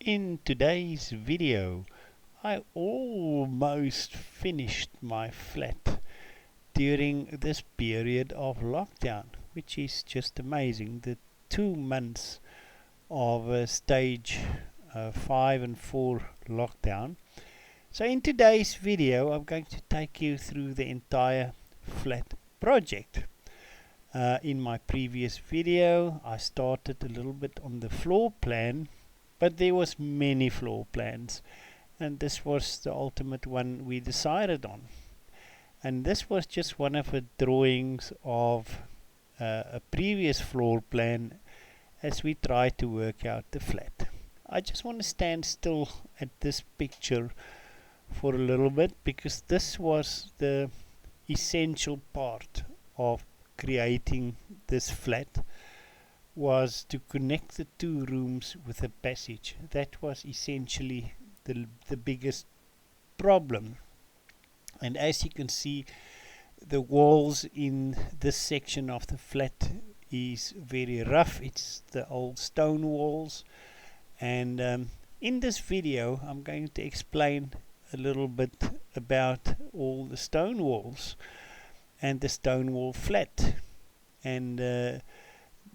In today's video, I almost finished my flat during this period of lockdown, which is just amazing. The 2 months of stage 5 and 4 lockdown. So in today's video, I'm going to take you through the entire flat project. In my previous video, I started a little bit on the floor plan, but there was many floor plans, and this was the ultimate one we decided on. And this was just one of the drawings of a previous floor plan as we try to work out the flat. I just want to stand still at this picture for a little bit, because this was the essential part of creating this flat, was to connect the 2 rooms with a passage. That was essentially the biggest problem. And as you can see, the walls in this section of the flat is very rough. It's the old stone walls. And in this video, I'm going to explain a little bit about all the stone walls and the stone wall flat. And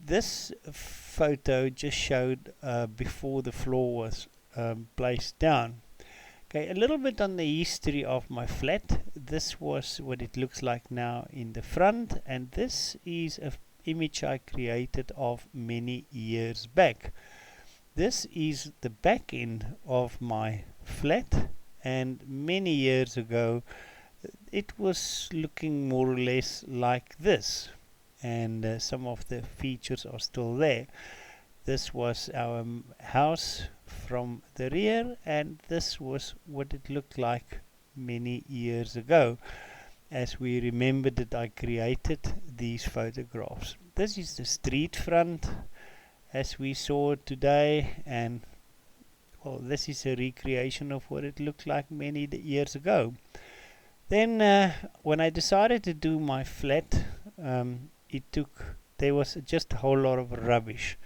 this photo just showed before the floor was placed down. Okay, a little bit on the history of my flat. This was what it looks like now in the front, and this is an image I created of many years back. This is the back end of my flat, and many years ago it was looking more or less like this, and some of the features are still there. This was our house from the rear, and this was what it looked like many years ago. As we remembered it, I created these photographs. This is the street front as we saw it today, and well, this is a recreation of what it looked like many years ago. Then when I decided to do my flat, there was just a whole lot of rubbish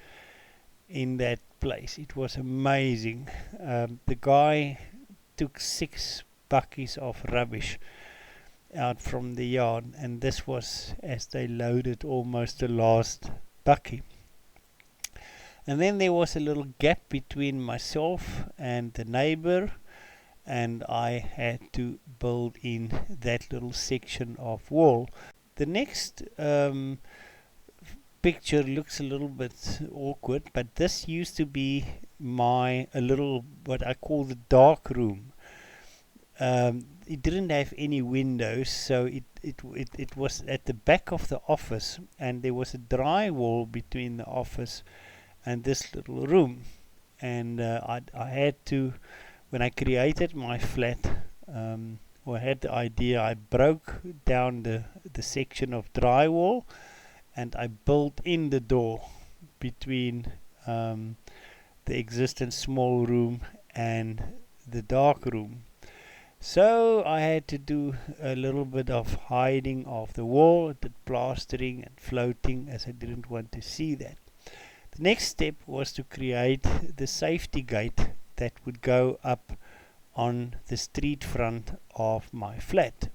in that place. It was amazing. The guy took 6 buckets of rubbish out from the yard, and this was as they loaded almost the last bucket. And then there was a little gap between myself and the neighbor, and I had to build in that little section of wall. The next picture looks a little bit awkward, but this used to be a little, what I call the dark room. It didn't have any windows, so it was at the back of the office, and there was a dry wall between the office and this little room. And I had to, when I created my flat, or had the idea, I broke down the section of drywall, and I built in the door between the existing small room and the dark room. So I had to do a little bit of hiding of the wall, the plastering and floating, as I didn't want to see that. The next step was to create the safety gate that would go up on the street front of my flat.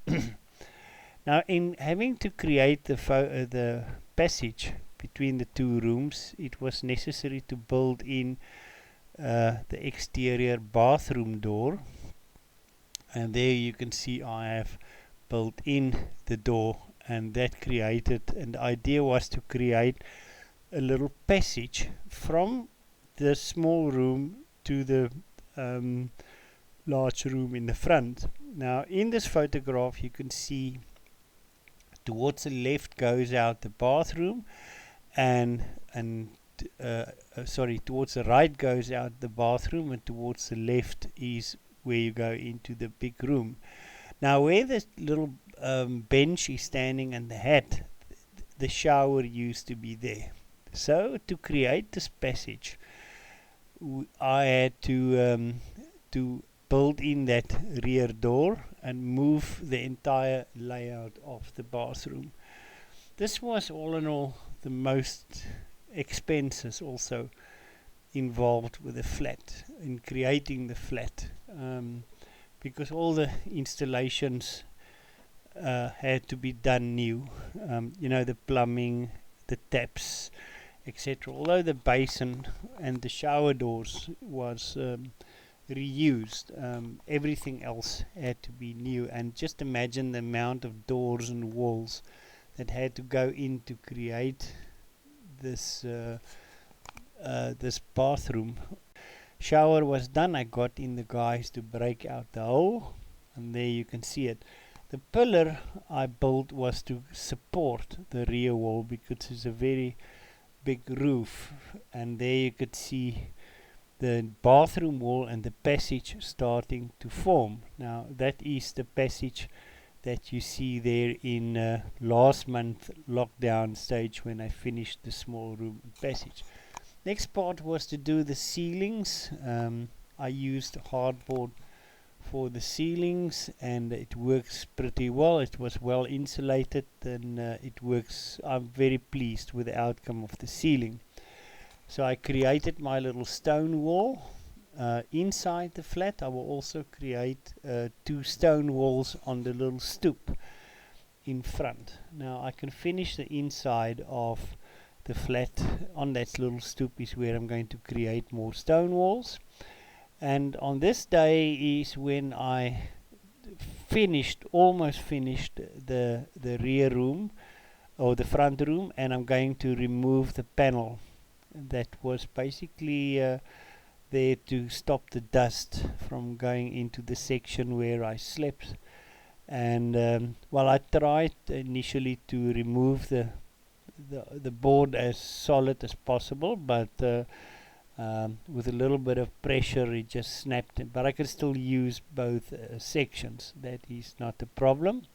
Now, in having to create the passage between the 2 rooms, it was necessary to build in the exterior bathroom door, and there you can see I have built in the door, and that created, and the idea was to create a little passage from the small room to the large room in the front. Now in this photograph you can see towards the left goes out the bathroom, and towards the right goes out the bathroom, and towards the left is where you go into the big room. Now where this little bench is standing and the hat, the shower used to be there. So to create this passage, I had to build in that rear door and move the entire layout of the bathroom. This was all in all the most expenses also involved with the flat, in creating the flat, because all the installations had to be done new. The plumbing, the taps, etc. Although the basin and the shower doors was reused, everything else had to be new. And just imagine the amount of doors and walls that had to go in to create this this bathroom. Shower was done. I got in the guys to break out the hole, and there you can see it. The pillar I built was to support the rear wall because it's a very big roof, and there you could see the bathroom wall and the passage starting to form. Now that is the passage that you see there in last month lockdown stage when I finished the small room and passage. Next part was to do the ceilings. I used hardboard for the ceilings, and it works pretty well. It was well insulated, and it works. I'm very pleased with the outcome of the ceiling. So I created my little stone wall. Inside the flat I will also create 2 stone walls on the little stoop in front. Now I can finish the inside of the flat on that little stoop is where I'm going to create more stone walls. And on this day is when I almost finished the rear room or the front room, and I'm going to remove the panel that was basically there to stop the dust from going into the section where I slept. And I tried initially to remove the board as solid as possible, but with a little bit of pressure it just snapped it. But I could still use both sections. That is not a problem.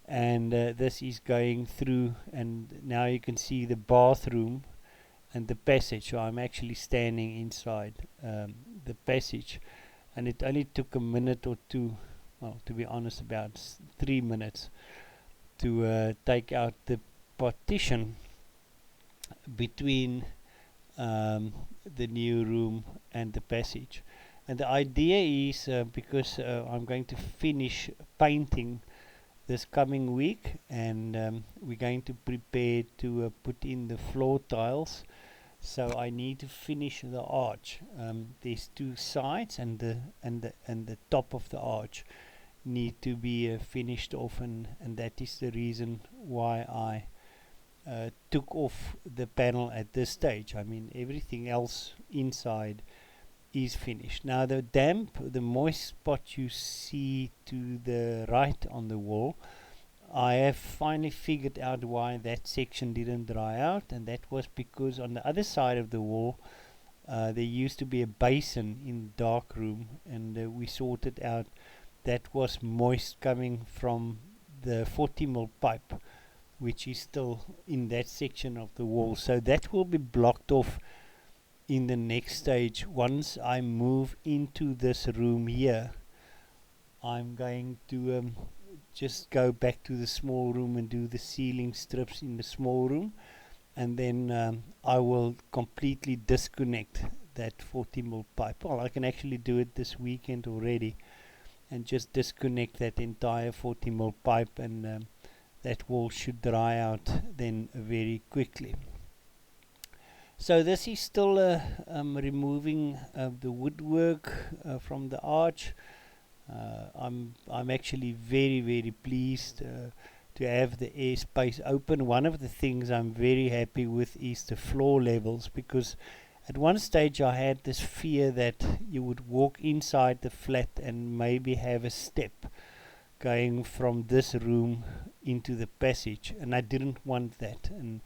And this is going through, and now you can see the bathroom and the passage. So I'm actually standing inside the passage, and it only took a minute or two, well, to be honest, about 3 minutes to take out the partition between the new room and the passage. And the idea is because I'm going to finish painting this coming week, and we're going to prepare to put in the floor tiles. So I need to finish the arch. There's 2 sides, and the top of the arch need to be finished off, and that is the reason why I took off the panel at this stage. I mean, everything else inside is finished. Now the moist spot you see to the right on the wall, I have finally figured out why that section didn't dry out, and that was because on the other side of the wall there used to be a basin in the dark room, and we sorted out that was moist coming from the 40mm pipe, which is still in that section of the wall. So that will be blocked off in the next stage. Once I move into this room here, I'm going to just go back to the small room and do the ceiling strips in the small room, and then I will completely disconnect that 40mm pipe. Well, I can actually do it this weekend already, and just disconnect that entire 40mm pipe, and that wall should dry out then very quickly. So this is still removing the woodwork from the arch. I'm actually very pleased to have the airspace open. One of the things I'm very happy with is the floor levels, because at one stage I had this fear that you would walk inside the flat and maybe have a step going from this room into the passage, and I didn't want that. And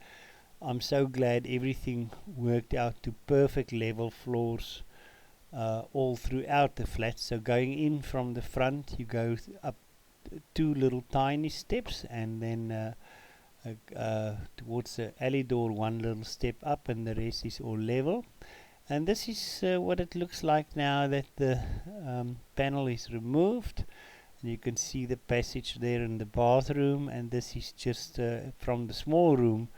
I'm so glad everything worked out to perfect level floors all throughout the flat. So going in from the front, you go up 2 little tiny steps, and then towards the alley door 1 little step up, and the rest is all level. And this is what it looks like now that the panel is removed. And you can see the passage there in the bathroom, and this is just from the small room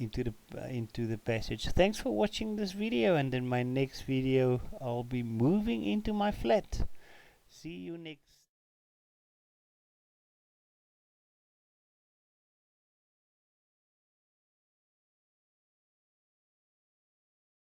into the passage. Thanks for watching this video, and in my next video I'll be moving into my flat. See you next.